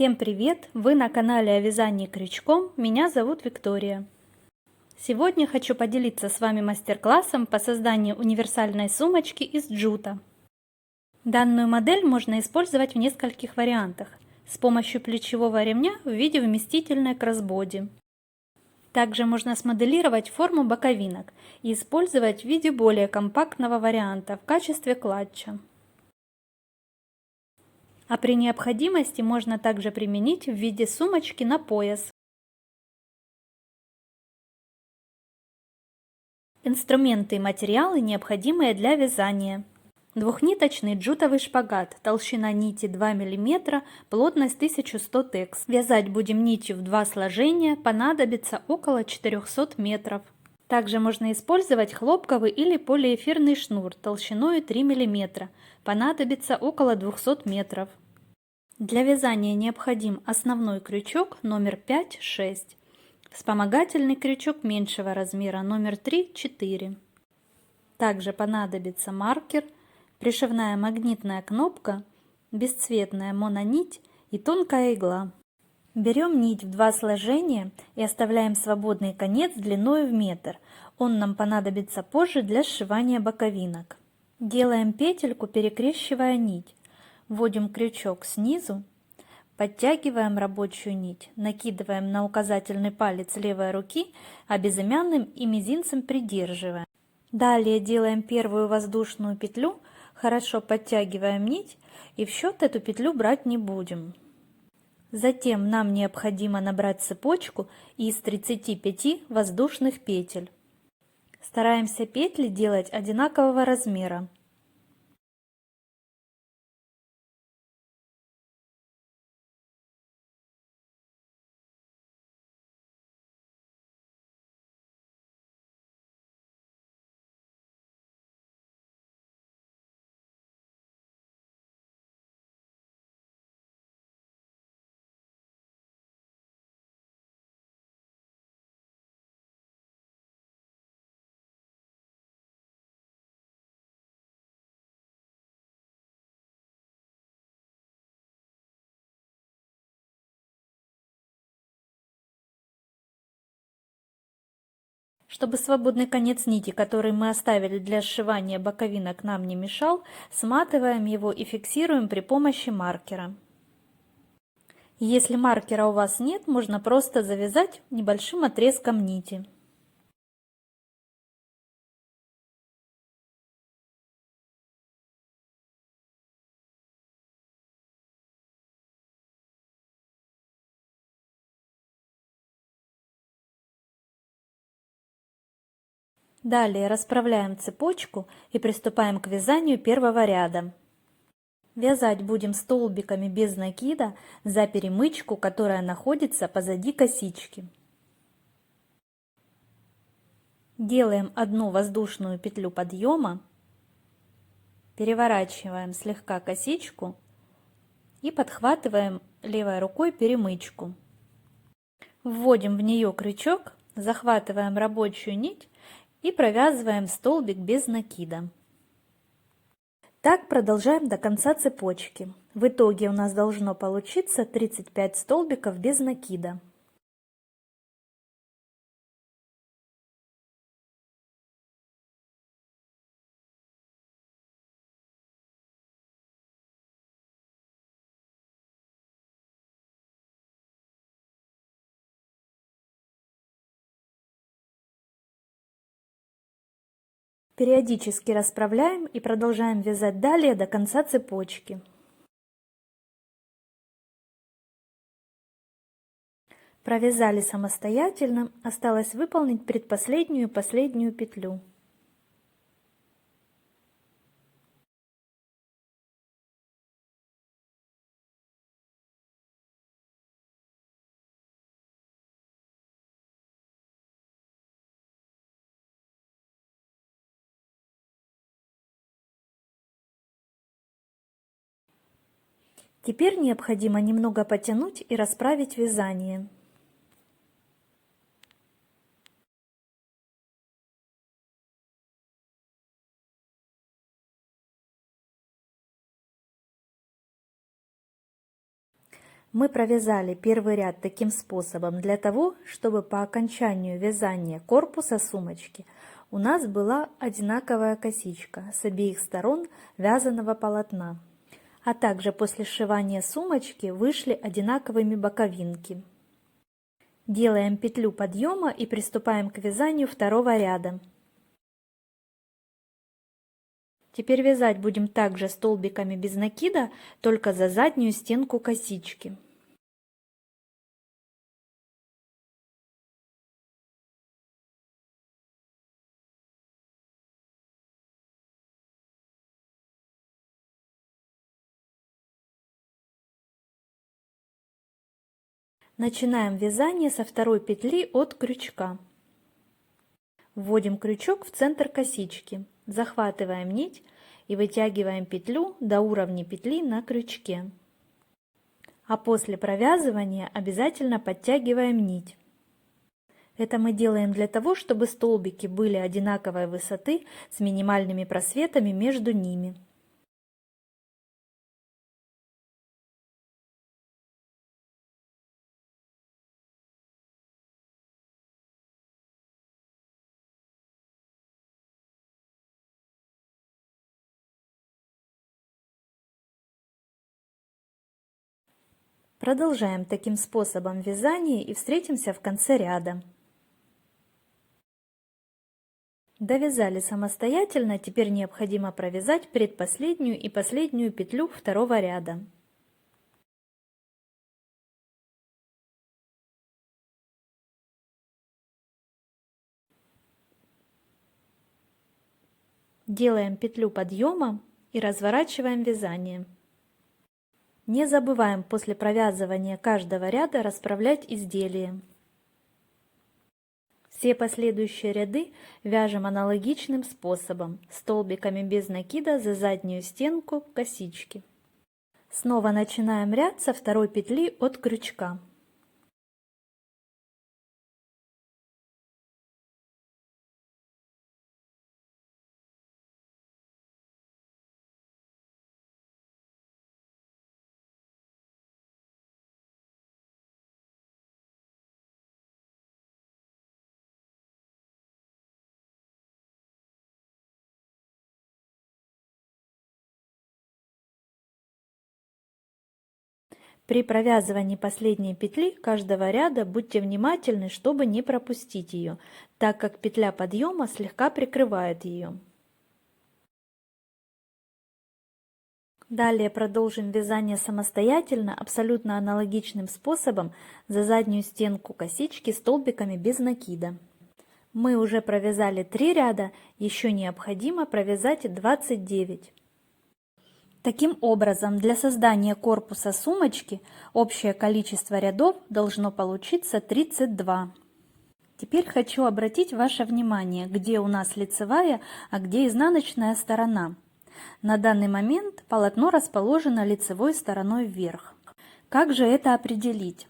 Всем привет! Вы на канале о вязании крючком. Меня зовут Виктория. Сегодня хочу поделиться с вами мастер-классом по созданию универсальной сумочки из джута. Данную модель можно использовать в нескольких вариантах с помощью плечевого ремня в виде вместительной кроссбоди. Также можно смоделировать форму боковинок и использовать в виде более компактного варианта в качестве клатча. А при необходимости можно также применить в виде сумочки на пояс. Инструменты и материалы, необходимые для вязания. Двухниточный джутовый шпагат, толщина нити 2 мм, плотность 1100 текс. Вязать будем нитью в 2 сложения, понадобится около 400 метров. Также можно использовать хлопковый или полиэфирный шнур толщиной 3 мм, понадобится около 200 метров. Для вязания необходим основной крючок номер 5-6, вспомогательный крючок меньшего размера номер 3-4. Также понадобится маркер, пришивная магнитная кнопка, бесцветная мононить и тонкая игла. Берем нить в 2 сложения и оставляем свободный конец длиной в метр. Он нам понадобится позже для сшивания боковинок. Делаем петельку, перекрещивая нить. Вводим крючок снизу, подтягиваем рабочую нить, накидываем на указательный палец левой руки, а безымянным и мизинцем придерживаем. Далее делаем первую воздушную петлю, хорошо подтягиваем нить и в счет эту петлю брать не будем. Затем нам необходимо набрать цепочку из 35 воздушных петель. Стараемся петли делать одинакового размера. Чтобы свободный конец нити, который мы оставили для сшивания боковинок, нам не мешал, сматываем его и фиксируем при помощи маркера. Если маркера у вас нет, можно просто завязать небольшим отрезком нити. Далее расправляем цепочку и приступаем к вязанию первого ряда. Вязать будем столбиками без накида за перемычку, которая находится позади косички. Делаем одну воздушную петлю подъема, переворачиваем слегка косичку и подхватываем левой рукой перемычку. Вводим в нее крючок, захватываем рабочую нить и провязываем столбик без накида. Так продолжаем до конца цепочки. В итоге у нас должно получиться 35 столбиков без накида. Периодически расправляем и продолжаем вязать далее до конца цепочки. Провязали самостоятельно, осталось выполнить предпоследнюю и последнюю петлю. Теперь необходимо немного потянуть и расправить вязание. Мы провязали первый ряд таким способом для того, чтобы по окончанию вязания корпуса сумочки у нас была одинаковая косичка с обеих сторон вязаного полотна, а также после сшивания сумочки вышли одинаковыми боковинки. Делаем петлю подъема и приступаем к вязанию второго ряда. Теперь вязать будем также столбиками без накида, только за заднюю стенку косички. Начинаем вязание со второй петли от крючка. Вводим крючок в центр косички, захватываем нить и вытягиваем петлю до уровня петли на крючке. А после провязывания обязательно подтягиваем нить. Это мы делаем для того, чтобы столбики были одинаковой высоты с минимальными просветами между ними. Продолжаем таким способом вязание и встретимся в конце ряда. Довязали самостоятельно, теперь необходимо провязать предпоследнюю и последнюю петлю второго ряда. Делаем петлю подъема и разворачиваем вязание. Не забываем после провязывания каждого ряда расправлять изделие. Все последующие ряды вяжем аналогичным способом, столбиками без накида за заднюю стенку косички. Снова начинаем ряд со второй петли от крючка. При провязывании последней петли каждого ряда будьте внимательны, чтобы не пропустить ее, так как петля подъема слегка прикрывает ее. Далее продолжим вязание самостоятельно, абсолютно аналогичным способом за заднюю стенку косички столбиками без накида. Мы уже провязали 3 ряда, еще необходимо провязать 29. Таким образом, для создания корпуса сумочки общее количество рядов должно получиться 32. Теперь хочу обратить ваше внимание, где у нас лицевая, а где изнаночная сторона. На данный момент полотно расположено лицевой стороной вверх. Как же это определить?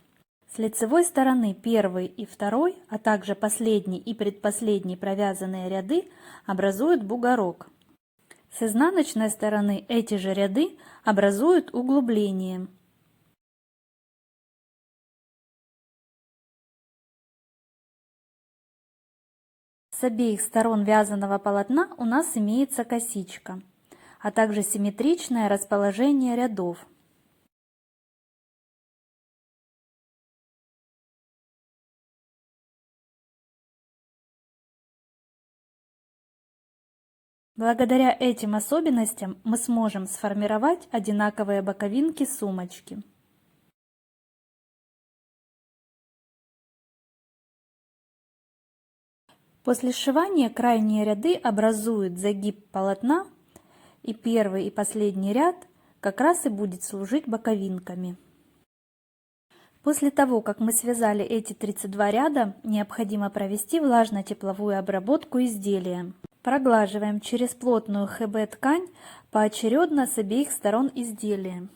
С лицевой стороны первый и второй, а также последний и предпоследний провязанные ряды образуют бугорок. С изнаночной стороны эти же ряды образуют углубление. С обеих сторон вязаного полотна у нас имеется косичка, а также симметричное расположение рядов. Благодаря этим особенностям мы сможем сформировать одинаковые боковинки сумочки. После сшивания крайние ряды образуют загиб полотна, и первый и последний ряд как раз и будет служить боковинками. После того, как мы связали эти 32 ряда, необходимо провести влажно-тепловую обработку изделия. Проглаживаем через плотную ХБ-ткань поочередно с обеих сторон изделия.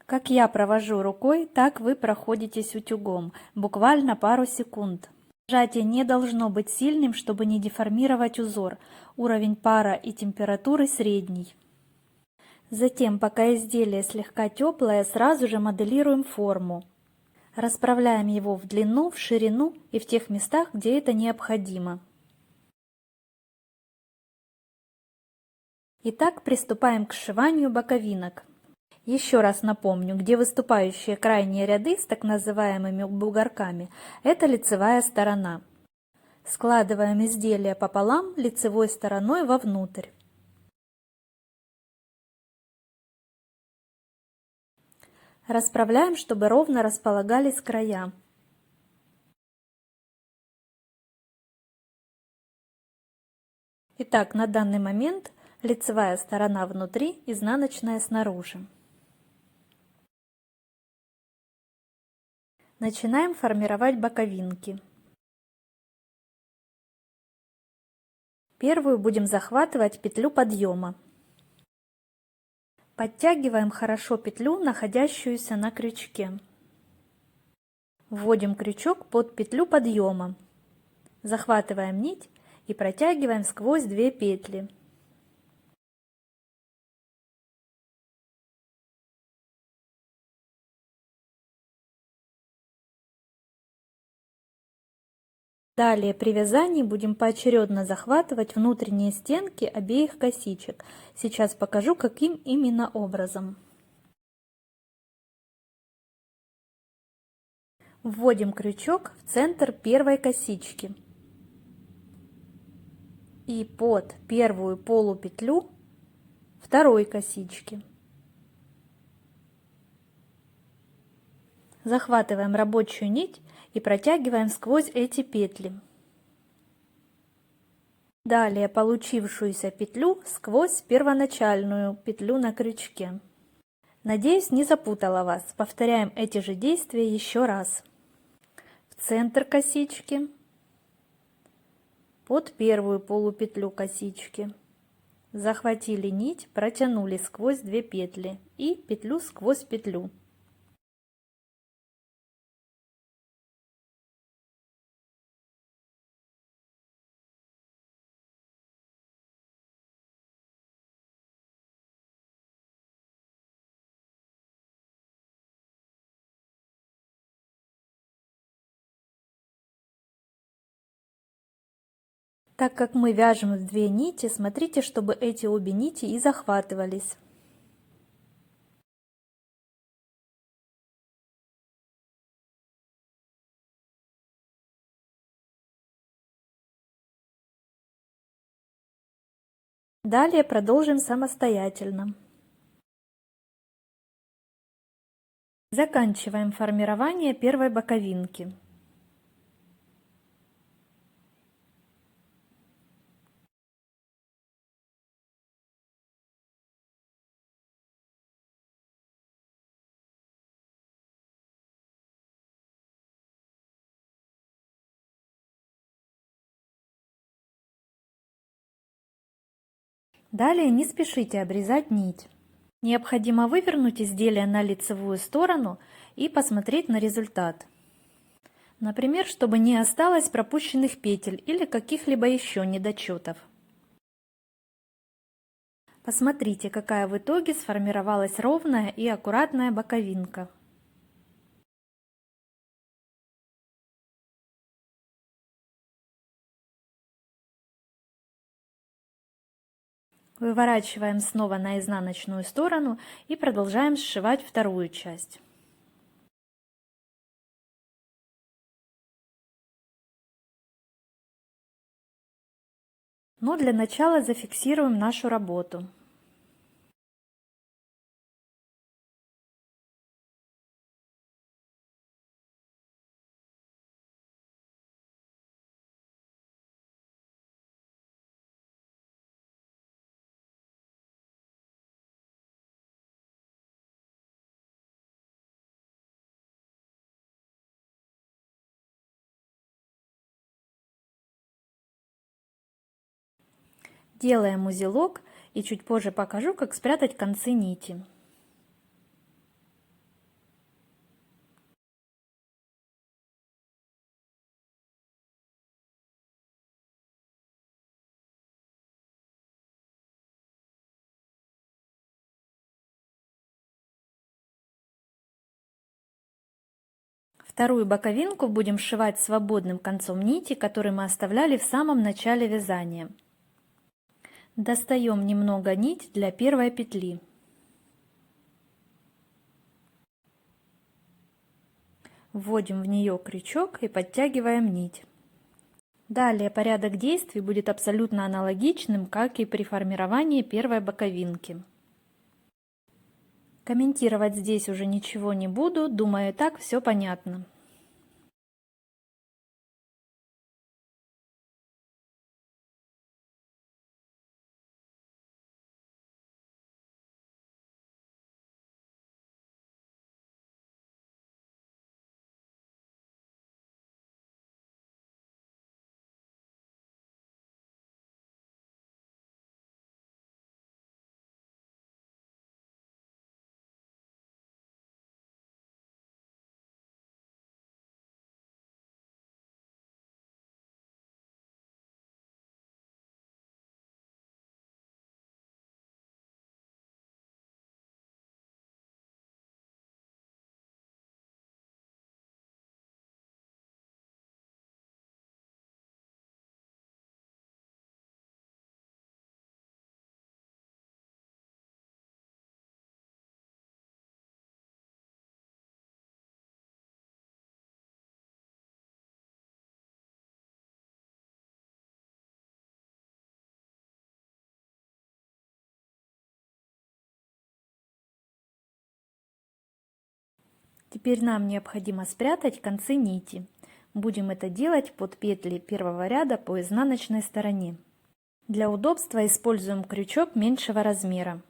Как я провожу рукой, так вы проходитесь утюгом, буквально пару секунд. Сжатие не должно быть сильным, чтобы не деформировать узор. Уровень пара и температуры средний. Затем, пока изделие слегка теплое, сразу же моделируем форму. Расправляем его в длину, в ширину и в тех местах, где это необходимо. Итак, приступаем к сшиванию боковинок. Еще раз напомню, где выступающие крайние ряды с так называемыми бугорками – это лицевая сторона. Складываем изделие пополам лицевой стороной вовнутрь. Расправляем, чтобы ровно располагались края. Итак, на данный момент лицевая сторона внутри, изнаночная снаружи. Начинаем формировать боковинки. Первую будем захватывать петлю подъема. Подтягиваем хорошо петлю, находящуюся на крючке. Вводим крючок под петлю подъема. Захватываем нить и протягиваем сквозь 2 петли. Далее при вязании будем поочередно захватывать внутренние стенки обеих косичек. Сейчас покажу, каким именно образом. Вводим крючок в центр первой косички и под первую полупетлю второй косички. Захватываем рабочую нить и протягиваем сквозь эти петли. Далее получившуюся петлю сквозь первоначальную петлю на крючке. Надеюсь, не запутала вас. Повторяем эти же действия еще раз. В центр косички, под первую полупетлю косички. Захватили нить, протянули сквозь 2 петли и петлю сквозь петлю. Так как мы вяжем в 2 нити, смотрите, чтобы эти обе нити и захватывались. Далее продолжим самостоятельно. Заканчиваем формирование первой боковинки. Далее не спешите обрезать нить. Необходимо вывернуть изделие на лицевую сторону и посмотреть на результат. Например, чтобы не осталось пропущенных петель или каких-либо еще недочетов. Посмотрите, какая в итоге сформировалась ровная и аккуратная боковинка. Выворачиваем снова на изнаночную сторону и продолжаем сшивать вторую часть. Но для начала зафиксируем нашу работу. Делаем узелок и чуть позже покажу, как спрятать концы нити. Вторую боковинку будем сшивать свободным концом нити, который мы оставляли в самом начале вязания. Достаем немного нить для первой петли. Вводим в нее крючок и подтягиваем нить. Далее порядок действий будет абсолютно аналогичным, как и при формировании первой боковинки. Комментировать здесь уже ничего не буду, думаю, и так все понятно. Теперь нам необходимо спрятать концы нити. Будем это делать под петли первого ряда по изнаночной стороне. Для удобства используем крючок меньшего размера.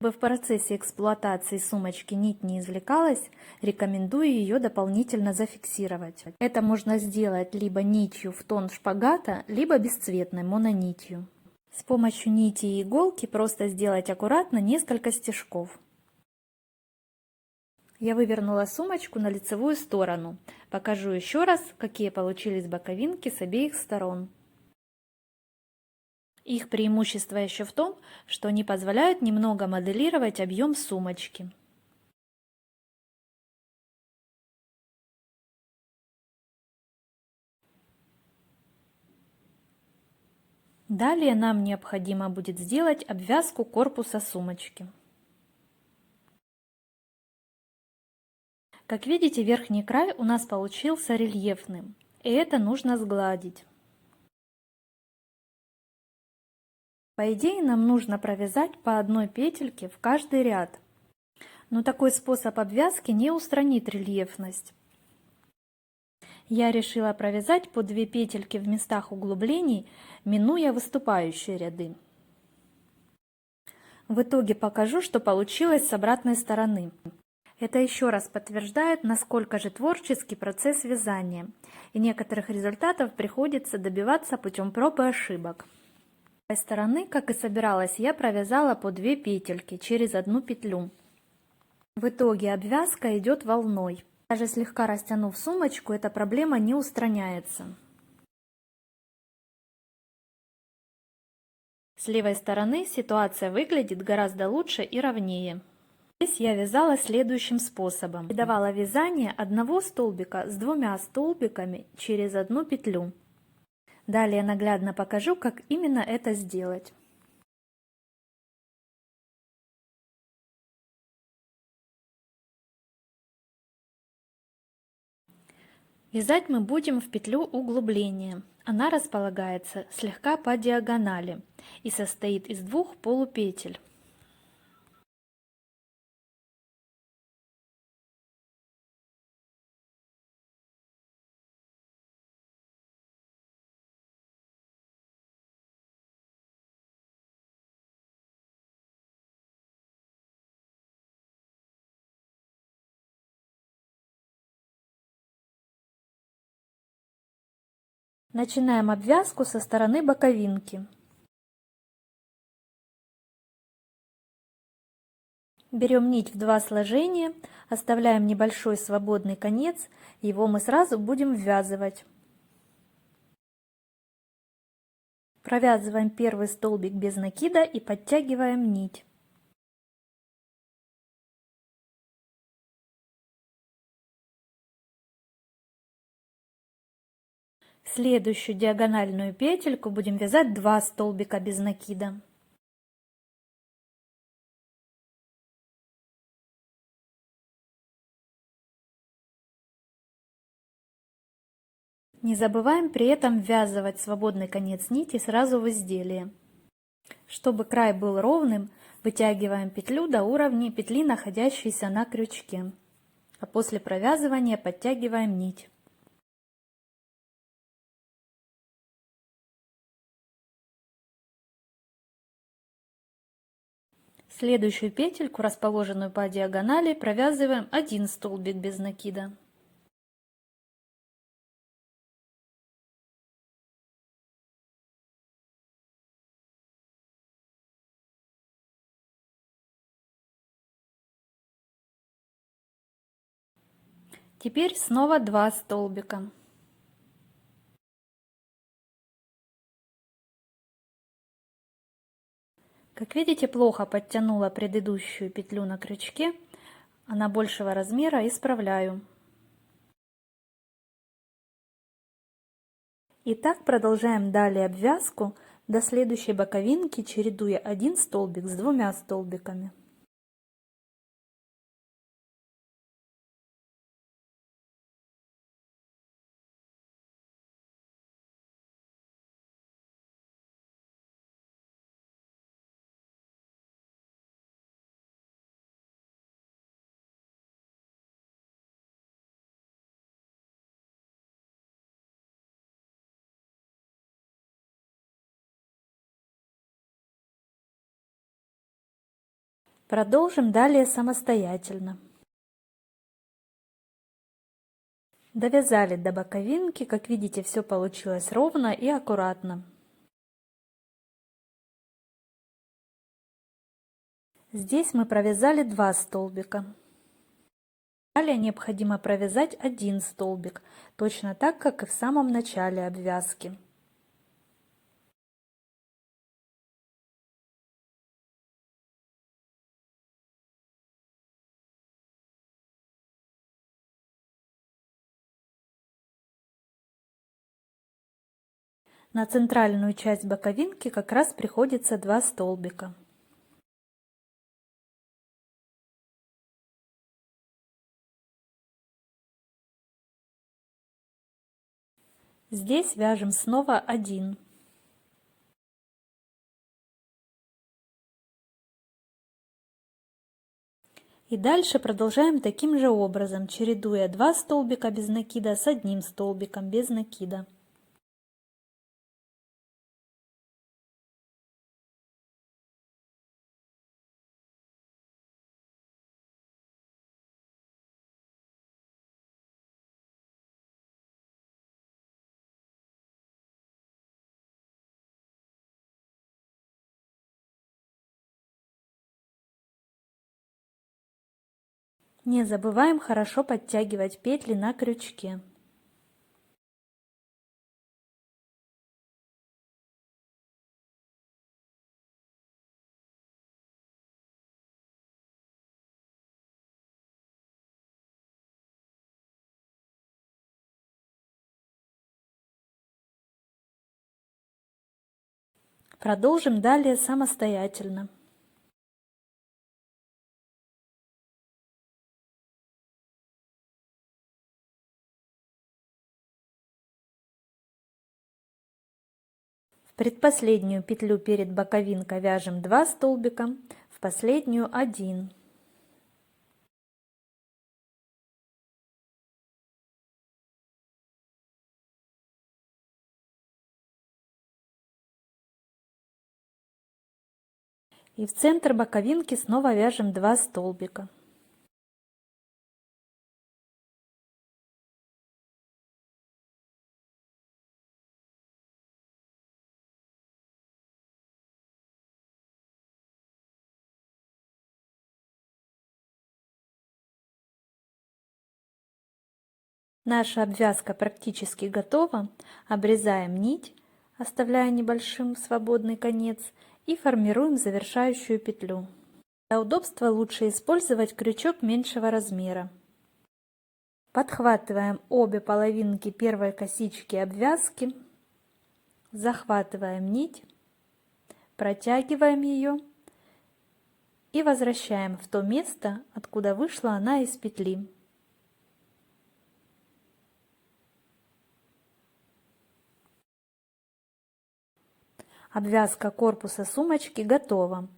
Чтобы в процессе эксплуатации сумочки нить не извлекалась, рекомендую ее дополнительно зафиксировать. Это можно сделать либо нитью в тон шпагата, либо бесцветной мононитью. С помощью нити и иголки просто сделать аккуратно несколько стежков. Я вывернула сумочку на лицевую сторону. Покажу еще раз, какие получились боковинки с обеих сторон. Их преимущество еще в том, что они позволяют немного моделировать объем сумочки. Далее нам необходимо будет сделать обвязку корпуса сумочки. Как видите, верхний край у нас получился рельефным, и это нужно сгладить. По идее, нам нужно провязать по одной петельке в каждый ряд, но такой способ обвязки не устранит рельефность. Я решила провязать по 2 петельки в местах углублений, минуя выступающие ряды. В итоге покажу, что получилось с обратной стороны. Это еще раз подтверждает, насколько же творческий процесс вязания, и некоторых результатов приходится добиваться путем проб и ошибок. С этой стороны, как и собиралась, я провязала по 2 петельки через одну петлю. В итоге обвязка идет волной. Даже слегка растянув сумочку, эта проблема не устраняется. С левой стороны ситуация выглядит гораздо лучше и ровнее. Здесь я вязала следующим способом. Придавала вязание одного столбика с 2 столбиками через одну петлю. Далее наглядно покажу, как именно это сделать. Вязать мы будем в петлю углубления. Она располагается слегка по диагонали и состоит из 2 полупетель. Начинаем обвязку со стороны боковинки. Берем нить в 2 сложения, оставляем небольшой свободный конец, его мы сразу будем ввязывать. Провязываем первый столбик без накида и подтягиваем нить. В следующую диагональную петельку будем вязать 2 столбика без накида. Не забываем при этом ввязывать свободный конец нити сразу в изделие. Чтобы край был ровным, вытягиваем петлю до уровня петли, находящейся на крючке, а после провязывания подтягиваем нить. Следующую петельку, расположенную по диагонали, провязываем 1 столбик без накида. Теперь снова 2 столбика. Как видите, плохо подтянула предыдущую петлю на крючке, она большего размера, исправляю. И так продолжаем далее обвязку до следующей боковинки, чередуя 1 столбик с 2 столбиками. Продолжим далее самостоятельно. Довязали до боковинки, как видите, все получилось ровно и аккуратно. Здесь мы провязали 2 столбика. Далее необходимо провязать 1 столбик, точно так, как и в самом начале обвязки. На центральную часть боковинки как раз приходится 2 столбика. Здесь вяжем снова 1. И дальше продолжаем таким же образом, чередуя 2 столбика без накида с 1 столбиком без накида. Не забываем хорошо подтягивать петли на крючке. Продолжим далее самостоятельно. В предпоследнюю петлю перед боковинкой вяжем 2 столбика, в последнюю 1. И в центр боковинки снова вяжем 2 столбика. Наша обвязка практически готова. Обрезаем нить, оставляя небольшим свободный конец, и формируем завершающую петлю. Для удобства лучше использовать крючок меньшего размера. Подхватываем обе половинки первой косички обвязки, захватываем нить, протягиваем ее и возвращаем в то место, откуда вышла она из петли. Обвязка корпуса сумочки готова.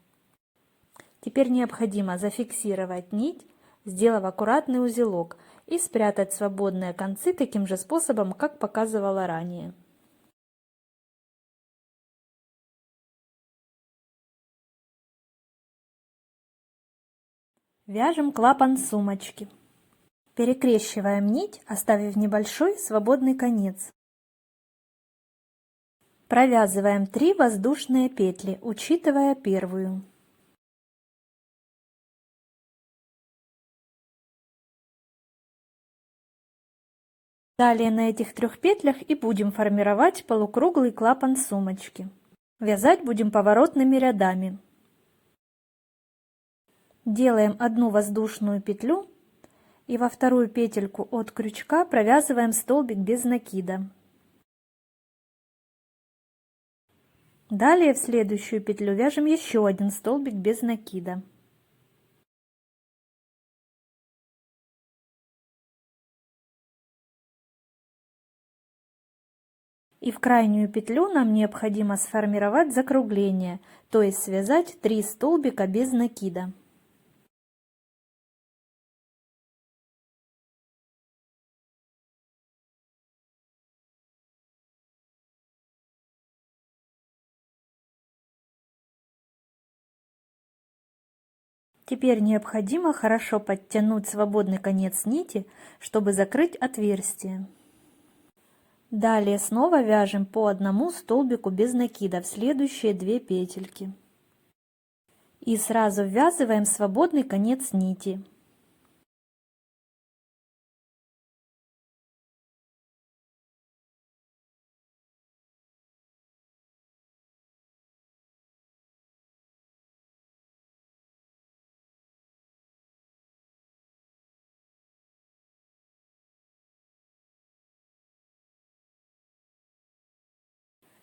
Теперь необходимо зафиксировать нить, сделав аккуратный узелок, и спрятать свободные концы таким же способом, как показывала ранее. Вяжем клапан сумочки. Перекрещиваем нить, оставив небольшой свободный конец. Провязываем 3 воздушные петли, учитывая первую. Далее на этих 3 петлях и будем формировать полукруглый клапан сумочки. Вязать будем поворотными рядами. Делаем одну воздушную петлю и во вторую петельку от крючка провязываем столбик без накида. Далее в следующую петлю вяжем еще один столбик без накида. И в крайнюю петлю нам необходимо сформировать закругление, то есть связать 3 столбика без накида. Теперь необходимо хорошо подтянуть свободный конец нити, чтобы закрыть отверстие. Далее снова вяжем по одному столбику без накида в следующие 2 петельки. И сразу ввязываем свободный конец нити.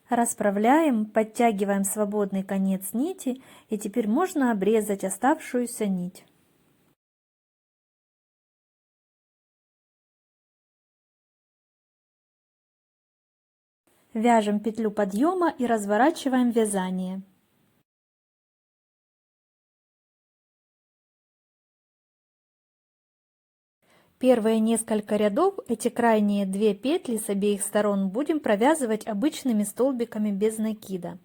Расправляем, подтягиваем свободный конец нити, и теперь можно обрезать оставшуюся нить. Вяжем петлю подъема и разворачиваем вязание. Первые несколько рядов, эти крайние 2 петли с обеих сторон будем провязывать обычными столбиками без накида.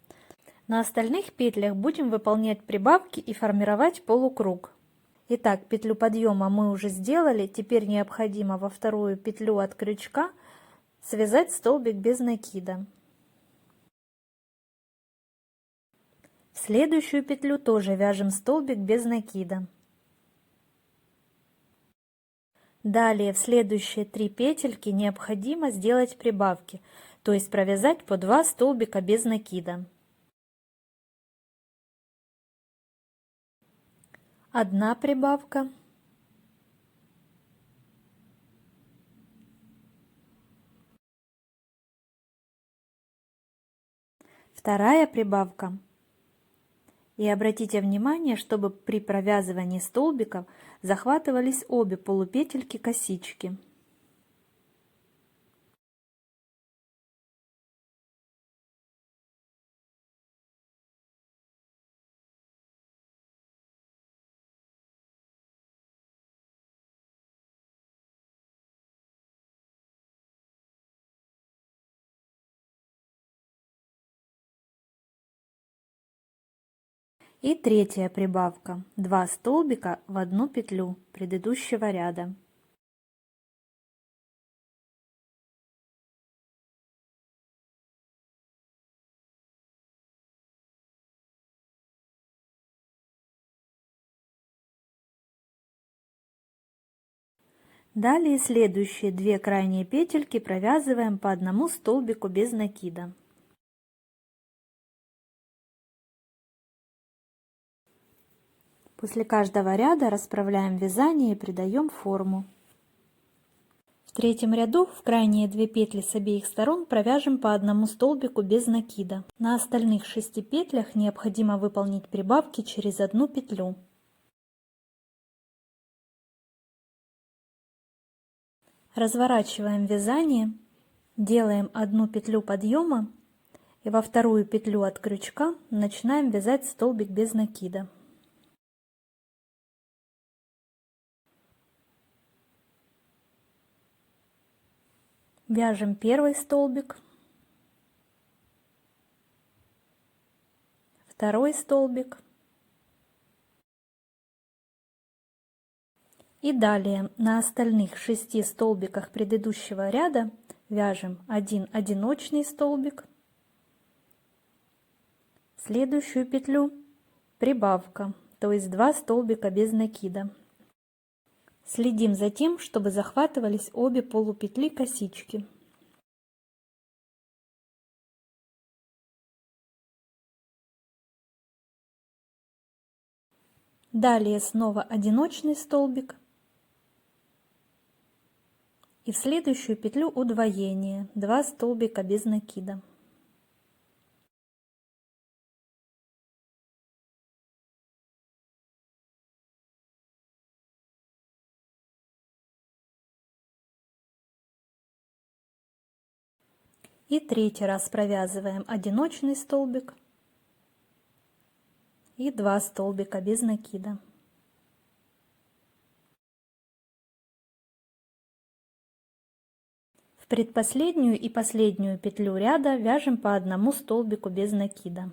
На остальных петлях будем выполнять прибавки и формировать полукруг. Итак, петлю подъема мы уже сделали, теперь необходимо во вторую петлю от крючка связать столбик без накида. В следующую петлю тоже вяжем столбик без накида. Далее в следующие 3 петельки необходимо сделать прибавки, то есть провязать по 2 столбика без накида. Одна прибавка, вторая прибавка. И обратите внимание, чтобы при провязывании столбиков захватывались обе полупетельки косички. И третья прибавка. 2 столбика в одну петлю предыдущего ряда. Далее следующие 2 крайние петельки провязываем по одному столбику без накида. После каждого ряда расправляем вязание и придаем форму. В третьем ряду в крайние 2 петли с обеих сторон провяжем по одному столбику без накида. На остальных 6 петлях необходимо выполнить прибавки через одну петлю. Разворачиваем вязание, делаем одну петлю подъема и во вторую петлю от крючка начинаем вязать столбик без накида. Вяжем первый столбик, второй столбик и далее на остальных 6 столбиках предыдущего ряда вяжем один одиночный столбик, в следующую петлю прибавка, то есть 2 столбика без накида. Следим за тем, чтобы захватывались обе полупетли косички. Далее снова одиночный столбик и в следующую петлю удвоение, 2 столбика без накида. И третий раз провязываем одиночный столбик и 2 столбика без накида. В предпоследнюю и последнюю петлю ряда вяжем по одному столбику без накида.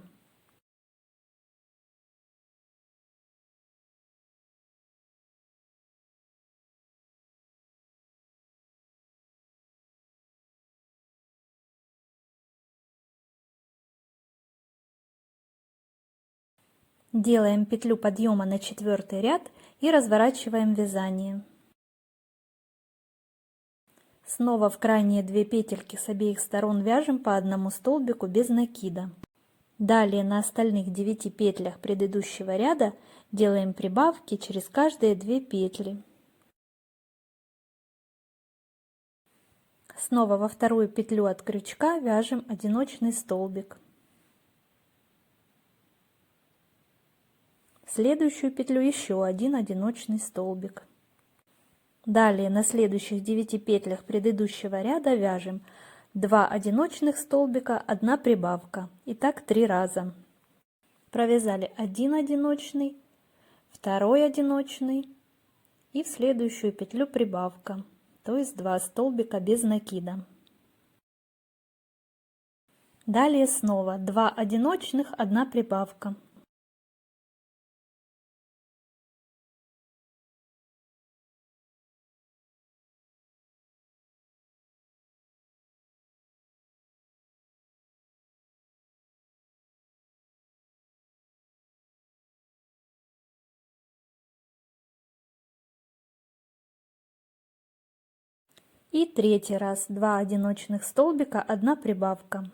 Делаем петлю подъема на 4-й ряд и разворачиваем вязание. Снова в крайние 2 петельки с обеих сторон вяжем по одному столбику без накида. Далее на остальных 9 петлях предыдущего ряда делаем прибавки через каждые 2 петли. Снова во вторую петлю от крючка вяжем одиночный столбик. В следующую петлю еще один одиночный столбик. Далее на следующих 9 петлях предыдущего ряда вяжем 2 одиночных столбика, 1 прибавка. И так 3 раза. Провязали 1 одиночный, 2 одиночный и в следующую петлю прибавка, то есть 2 столбика без накида. Далее снова 2 одиночных, 1 прибавка. И третий раз 2 одиночных столбика, 1 прибавка.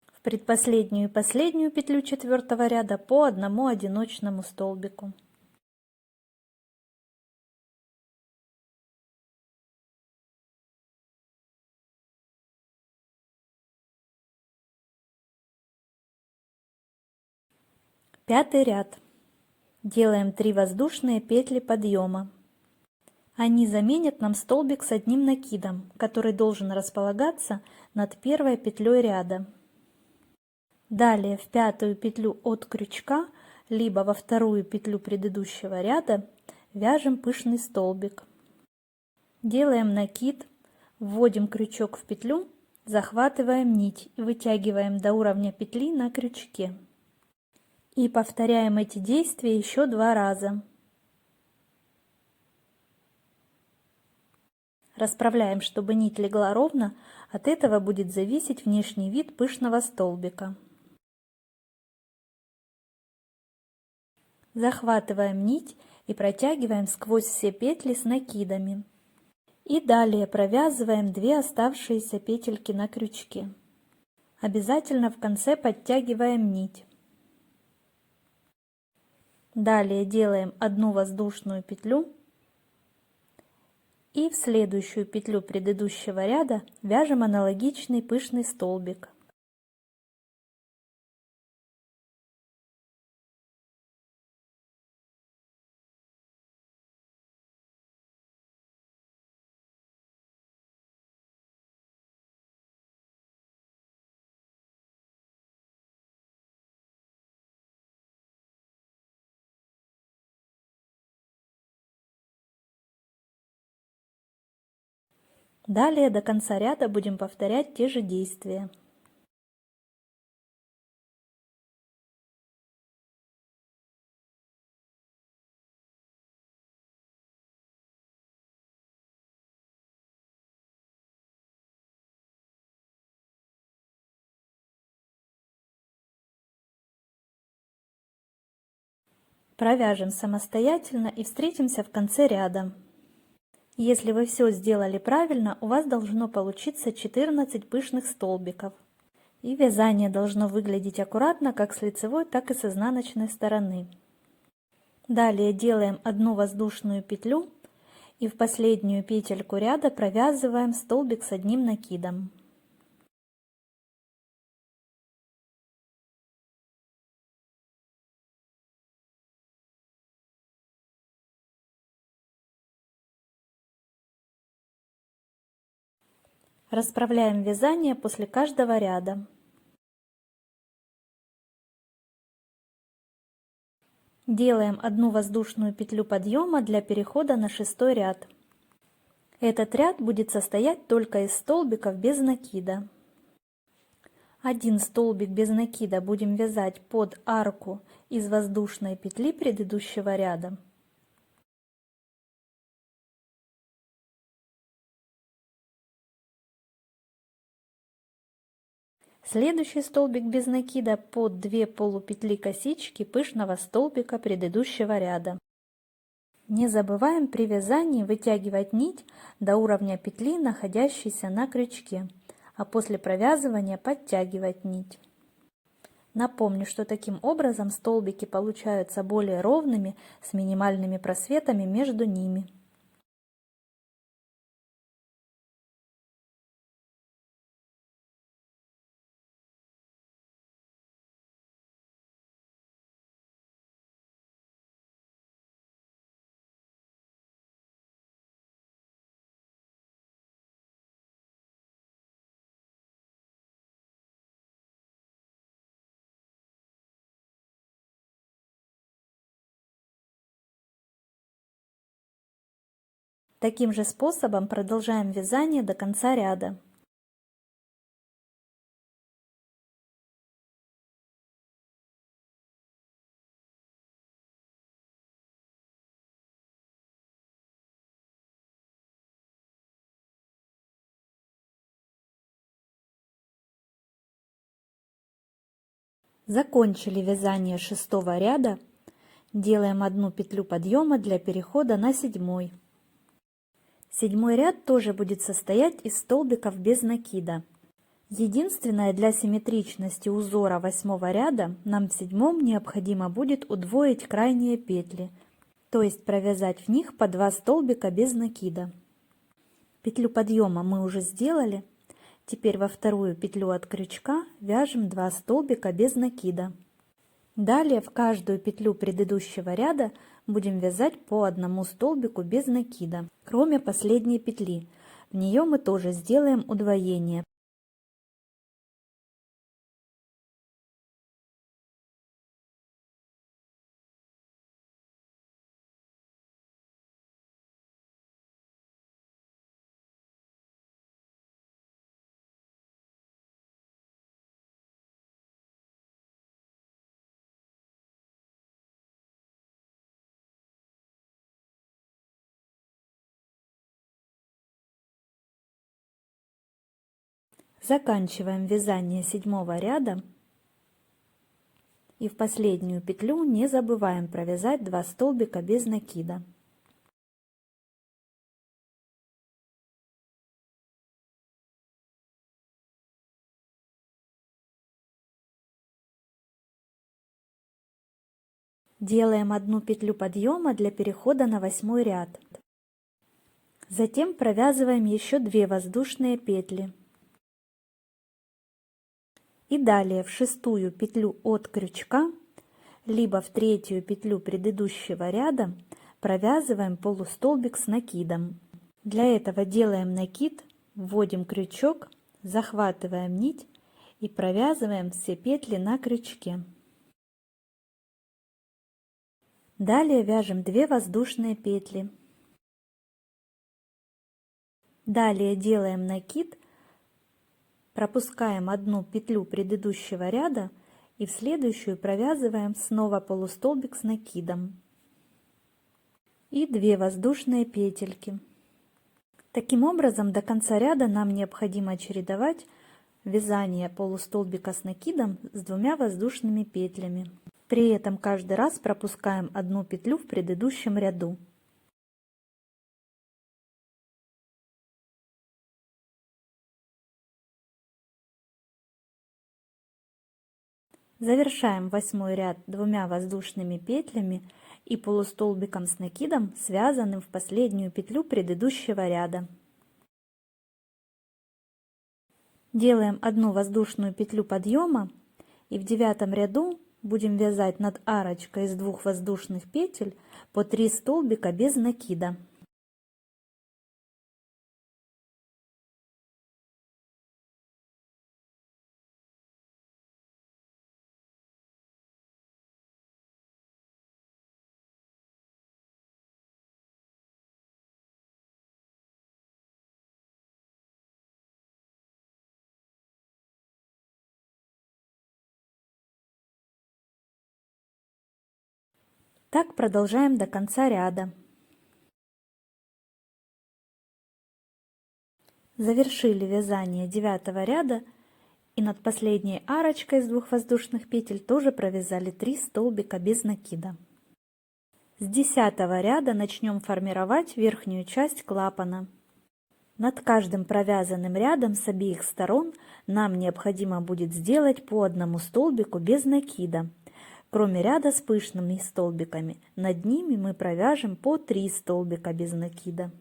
В предпоследнюю и последнюю петлю 4-го ряда по одному одиночному столбику. Пятый ряд. Делаем 3 воздушные петли подъема. Они заменят нам столбик с одним накидом, который должен располагаться над первой петлей ряда. Далее в 5-ю петлю от крючка, либо во 2-ю петлю предыдущего ряда вяжем пышный столбик. Делаем накид, вводим крючок в петлю, захватываем нить и вытягиваем до уровня петли на крючке. И повторяем эти действия еще 2 раза. Расправляем, чтобы нить легла ровно, от этого будет зависеть внешний вид пышного столбика. Захватываем нить и протягиваем сквозь все петли с накидами. И далее провязываем 2 оставшиеся петельки на крючке. Обязательно в конце подтягиваем нить. Далее делаем 1 воздушную петлю и в следующую петлю предыдущего ряда вяжем аналогичный пышный столбик. Далее до конца ряда будем повторять те же действия. Провяжем самостоятельно и встретимся в конце ряда. Если вы все сделали правильно, у вас должно получиться 14 пышных столбиков. И вязание должно выглядеть аккуратно как с лицевой, так и с изнаночной стороны. Далее делаем 1 воздушную петлю и в последнюю петельку ряда провязываем столбик с одним накидом. Расправляем вязание после каждого ряда. Делаем 1 воздушную петлю подъема для перехода на 6-й ряд. Этот ряд будет состоять только из столбиков без накида. 1 столбик без накида будем вязать под арку из воздушной петли предыдущего ряда. Следующий столбик без накида под 2 полупетли косички пышного столбика предыдущего ряда. Не забываем при вязании вытягивать нить до уровня петли, находящейся на крючке, а после провязывания подтягивать нить. Напомню, что таким образом столбики получаются более ровными, с минимальными просветами между ними. Таким же способом продолжаем вязание до конца ряда. Закончили вязание 6-го ряда. Делаем 1 петлю подъема для перехода на 7-й. 7-й ряд тоже будет состоять из столбиков без накида. Единственное, для симметричности узора 8-го ряда нам в 7-м необходимо будет удвоить крайние петли, то есть провязать в них по 2 столбика без накида. Петлю подъема мы уже сделали. Теперь во 2-ю петлю от крючка вяжем 2 столбика без накида. Далее в каждую петлю предыдущего ряда будем вязать по 1 столбику без накида, кроме последней петли. В нее мы тоже сделаем удвоение. Заканчиваем вязание 7-го ряда и в последнюю петлю не забываем провязать 2 столбика без накида. Делаем 1 петлю подъема для перехода на 8-й ряд. Затем провязываем еще 2 воздушные петли. И далее в 6-ю петлю от крючка, либо в 3-ю петлю предыдущего ряда провязываем полустолбик с накидом. Для этого делаем накид, вводим крючок, захватываем нить и провязываем все петли на крючке. Далее вяжем 2 воздушные петли. Далее делаем накид, пропускаем 1 петлю предыдущего ряда и в следующую провязываем снова полустолбик с накидом и 2 воздушные петельки. Таким образом, до конца ряда нам необходимо чередовать вязание полустолбика с накидом с 2 воздушными петлями. При этом каждый раз пропускаем 1 петлю в предыдущем ряду. Завершаем 8-й ряд 2 воздушными петлями и полустолбиком с накидом, связанным в последнюю петлю предыдущего ряда. Делаем 1 воздушную петлю подъема и в 9-м ряду будем вязать над арочкой из 2 воздушных петель по 3 столбика без накида. Так продолжаем до конца ряда. Завершили вязание 9-го ряда и над последней арочкой из 2 воздушных петель тоже провязали 3 столбика без накида. С 10-го ряда начнем формировать верхнюю часть клапана. Над каждым провязанным рядом с обеих сторон нам необходимо будет сделать по 1 столбику без накида. Кроме ряда с пышными столбиками, над ними мы провяжем по 3 столбика без накида.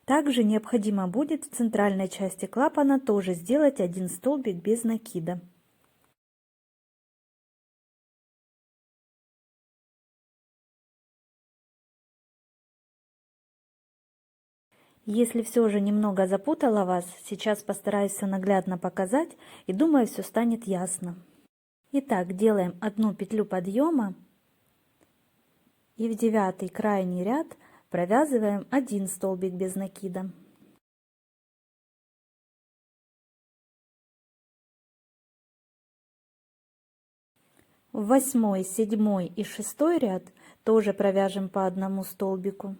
Также необходимо будет в центральной части клапана тоже сделать 1 столбик без накида. Если все же немного запутала вас, сейчас постараюсь все наглядно показать и думаю, все станет ясно. Итак, делаем 1 петлю подъема и в 9-й крайний ряд провязываем 1 столбик без накида. В 8-й, 7-й и 6-й ряд тоже провяжем по 1 столбику.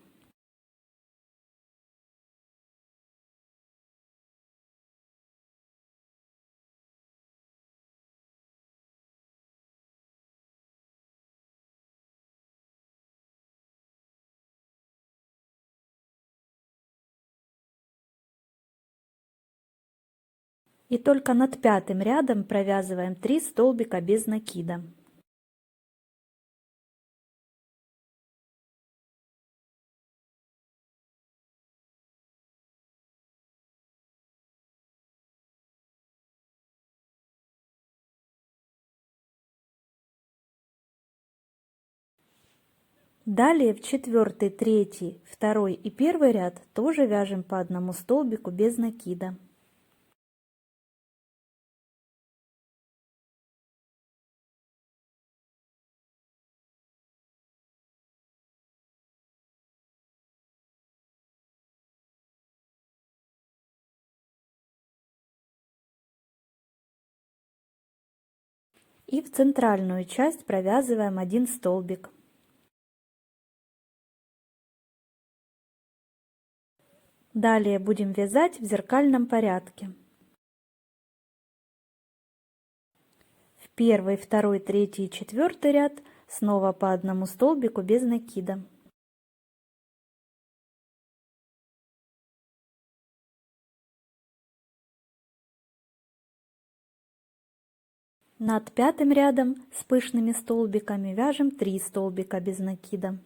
И только над 5-м рядом провязываем 3 столбика без накида. Далее в 4-й, 3-й, 2-й и 1-й ряд тоже вяжем по 1 столбику без накида. И в центральную часть провязываем 1 столбик. Далее будем вязать в зеркальном порядке. В первый, второй, третий и четвертый ряд снова по одному столбику без накида. Над пятым рядом с пышными столбиками вяжем 3 столбика без накида.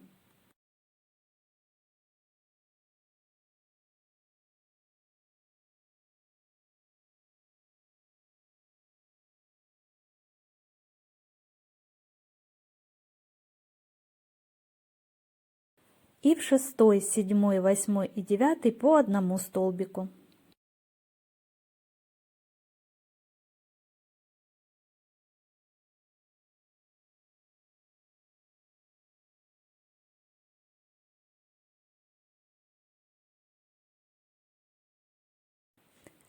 И в шестой, седьмой, восьмой и девятый по одному столбику.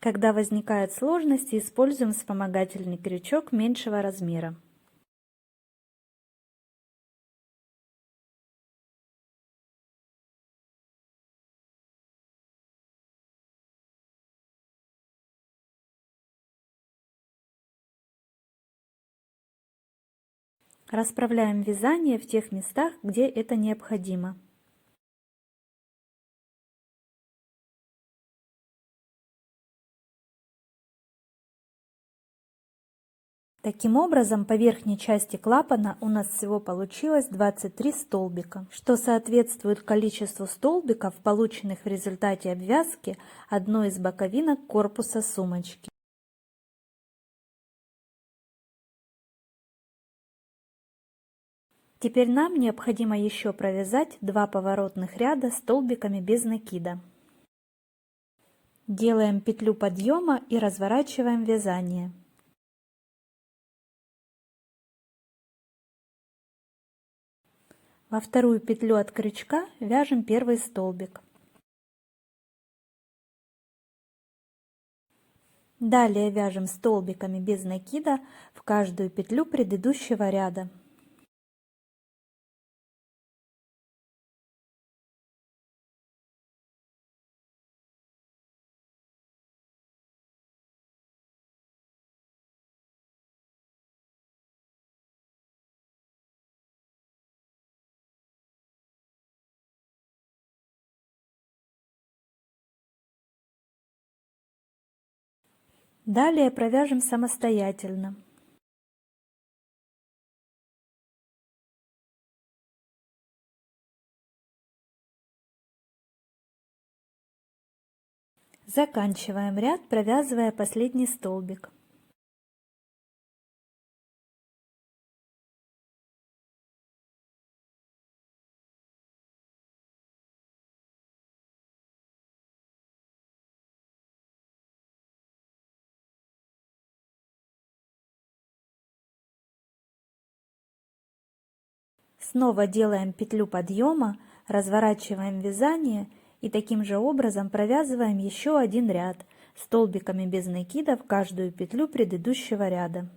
Когда возникают сложности, используем вспомогательный крючок меньшего размера. Расправляем вязание в тех местах, где это необходимо. Таким образом, по верхней части клапана у нас всего получилось 23 столбика, что соответствует количеству столбиков, полученных в результате обвязки одной из боковинок корпуса сумочки. Теперь нам необходимо еще провязать 2 поворотных ряда столбиками без накида. Делаем петлю подъема и разворачиваем вязание. Во вторую петлю от крючка вяжем первый столбик. Далее вяжем столбиками без накида в каждую петлю предыдущего ряда. Далее провяжем самостоятельно. Заканчиваем ряд, провязывая последний столбик. Снова делаем петлю подъема, разворачиваем вязание и таким же образом провязываем еще один ряд столбиками без накида в каждую петлю предыдущего ряда.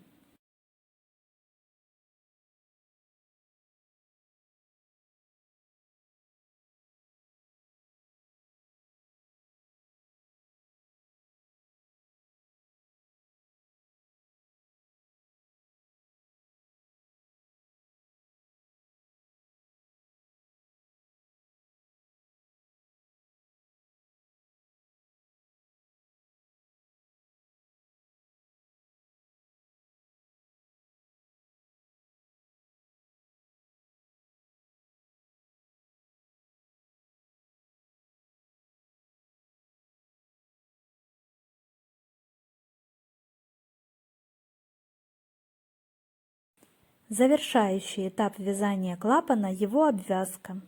Завершающий этап вязания клапана — его обвязка.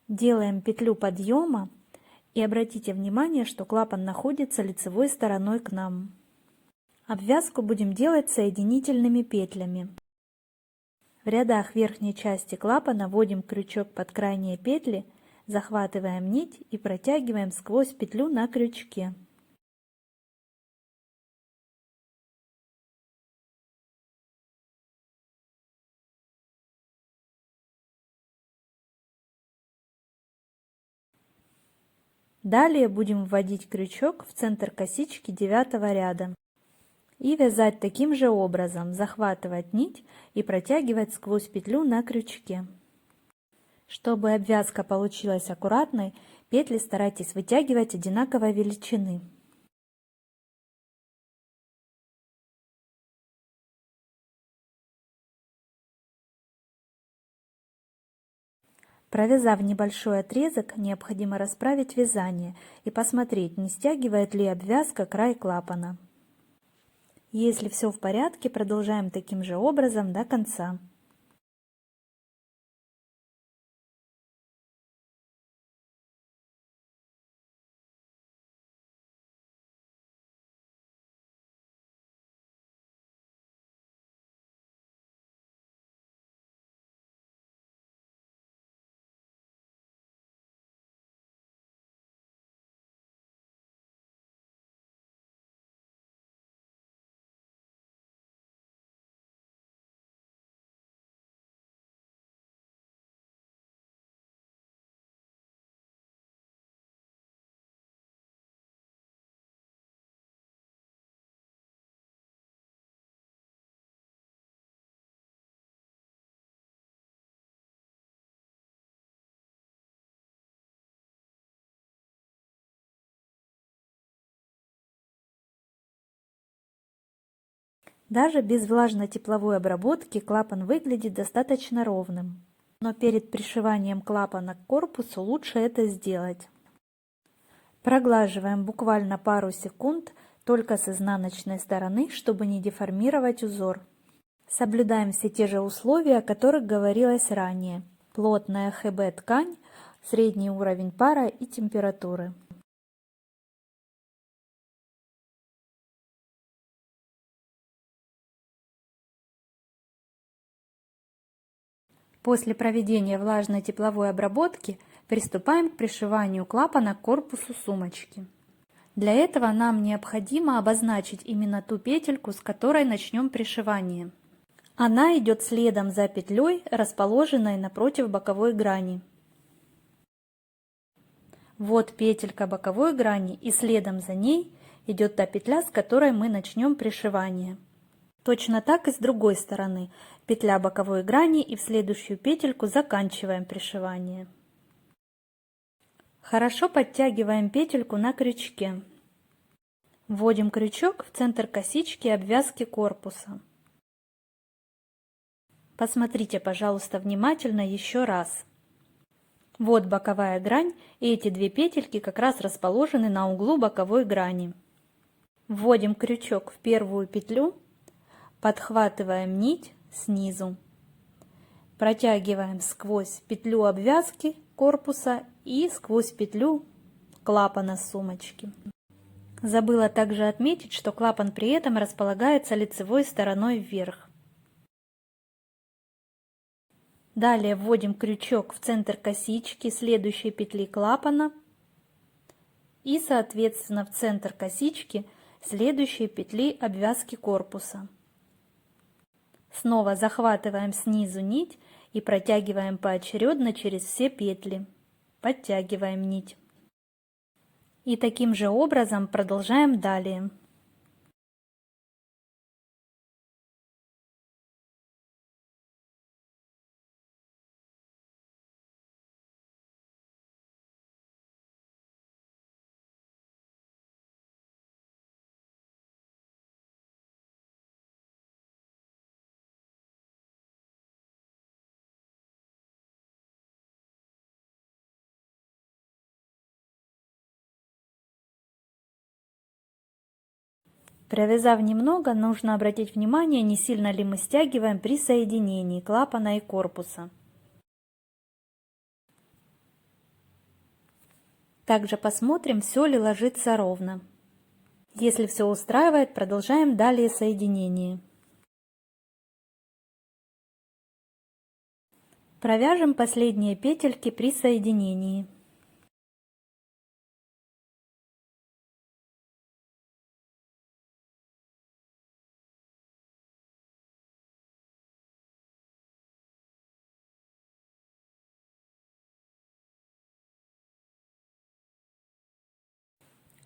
Делаем петлю подъема и обратите внимание, что клапан находится лицевой стороной к нам. Обвязку будем делать соединительными петлями. В рядах верхней части клапана вводим крючок под крайние петли, захватываем нить и протягиваем сквозь петлю на крючке. Далее будем вводить крючок в центр косички 9-го ряда и вязать таким же образом, захватывать нить и протягивать сквозь петлю на крючке. Чтобы обвязка получилась аккуратной, петли старайтесь вытягивать одинаковой величины. Провязав небольшой отрезок, необходимо расправить вязание и посмотреть, не стягивает ли обвязка край клапана. Если все в порядке, продолжаем таким же образом до конца. Даже без влажно-тепловой обработки клапан выглядит достаточно ровным. Но перед пришиванием клапана к корпусу лучше это сделать. Проглаживаем буквально пару секунд только с изнаночной стороны, чтобы не деформировать узор. Соблюдаем все те же условия, о которых говорилось ранее. Плотная ХБ ткань, средний уровень пара и температуры. После проведения влажной тепловой обработки приступаем к пришиванию клапана к корпусу сумочки. Для этого нам необходимо обозначить именно ту петельку, с которой начнем пришивание. Она идет следом за петлей, расположенной напротив боковой грани. Вот петелька боковой грани, и следом за ней идет та петля, с которой мы начнем пришивание. Точно так и с другой стороны. Петля боковой грани, и в следующую петельку заканчиваем пришивание. Хорошо подтягиваем петельку на крючке. Вводим крючок в центр косички обвязки корпуса. Посмотрите, пожалуйста, внимательно еще раз. Вот боковая грань, и эти две петельки как раз расположены на углу боковой грани. Вводим крючок в первую петлю, подхватываем нить снизу, протягиваем сквозь петлю обвязки корпуса и сквозь петлю клапана сумочки. Забыла также отметить, что клапан при этом располагается лицевой стороной вверх. Далее вводим крючок в центр косички следующей петли клапана и, соответственно, в центр косички следующей петли обвязки корпуса. Снова захватываем снизу нить и протягиваем поочередно через все петли. Подтягиваем нить. И таким же образом продолжаем далее. Провязав немного, нужно обратить внимание, не сильно ли мы стягиваем при соединении клапана и корпуса. Также посмотрим, все ли ложится ровно. Если все устраивает, продолжаем далее соединение. Провяжем последние петельки при соединении.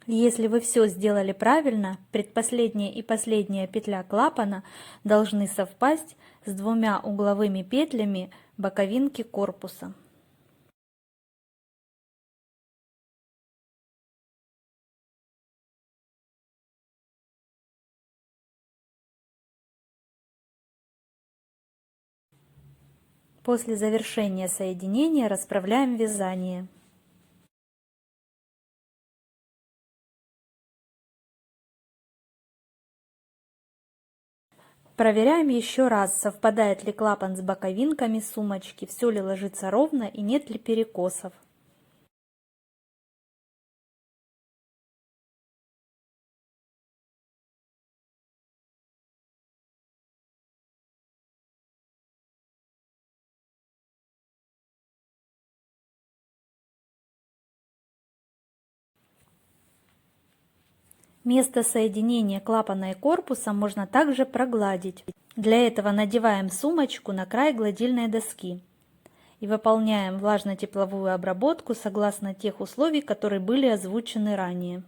Если вы все сделали правильно, предпоследняя и последняя петля клапана должны совпасть с двумя угловыми петлями боковинки корпуса. После завершения соединения расправляем вязание. Проверяем еще раз, совпадает ли клапан с боковинками сумочки, все ли ложится ровно и нет ли перекосов. Место соединения клапана и корпуса можно также прогладить. Для этого надеваем сумочку на край гладильной доски и выполняем влажно-тепловую обработку согласно тех условий, которые были озвучены ранее.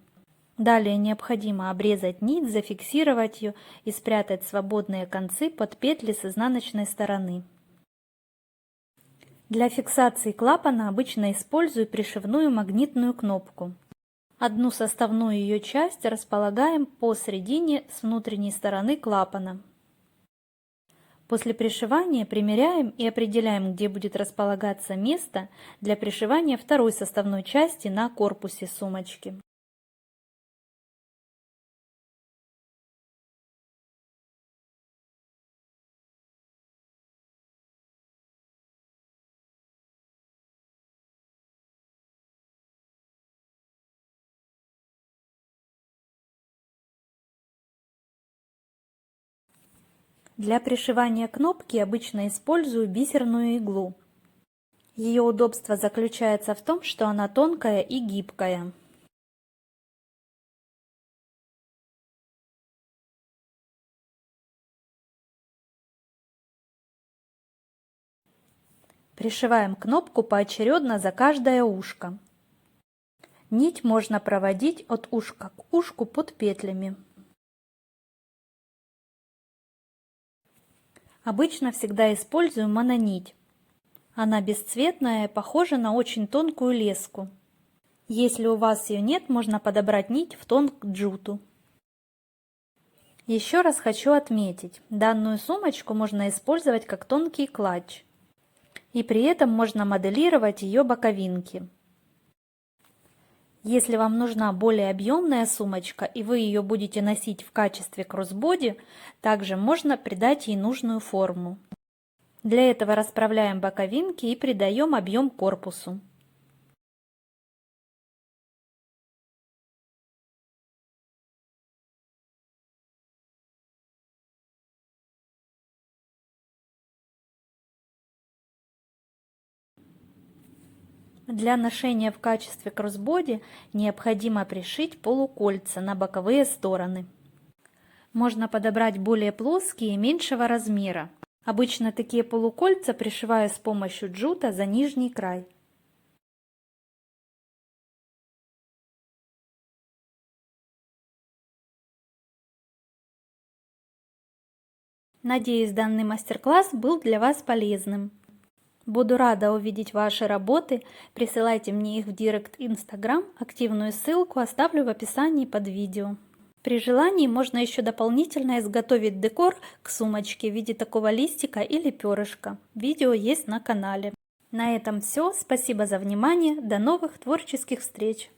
Далее необходимо обрезать нить, зафиксировать ее и спрятать свободные концы под петли с изнаночной стороны. Для фиксации клапана обычно использую пришивную магнитную кнопку. Одну составную ее часть располагаем посередине с внутренней стороны клапана. После пришивания примеряем и определяем, где будет располагаться место для пришивания второй составной части на корпусе сумочки. Для пришивания кнопки обычно использую бисерную иглу. Ее удобство заключается в том, что она тонкая и гибкая. Пришиваем кнопку поочередно за каждое ушко. Нить можно проводить от ушка к ушку под петлями. Обычно всегда использую мононить. Она бесцветная и похожа на очень тонкую леску. Если у вас ее нет, можно подобрать нить в тон к джуту. Еще раз хочу отметить, данную сумочку можно использовать как тонкий клатч. И при этом можно моделировать ее боковинки. Если вам нужна более объемная сумочка и вы ее будете носить в качестве кроссбоди, также можно придать ей нужную форму. Для этого расправляем боковинки и придаем объем корпусу. Для ношения в качестве кроссбоди необходимо пришить полукольца на боковые стороны. Можно подобрать более плоские и меньшего размера. Обычно такие полукольца пришиваю с помощью джута за нижний край. Надеюсь, данный мастер-класс был для вас полезным. Буду рада увидеть ваши работы. Присылайте мне их в директ Instagram. Активную ссылку оставлю в описании под видео. При желании можно еще дополнительно изготовить декор к сумочке в виде такого листика или перышка. Видео есть на канале. На этом все. Спасибо за внимание. До новых творческих встреч!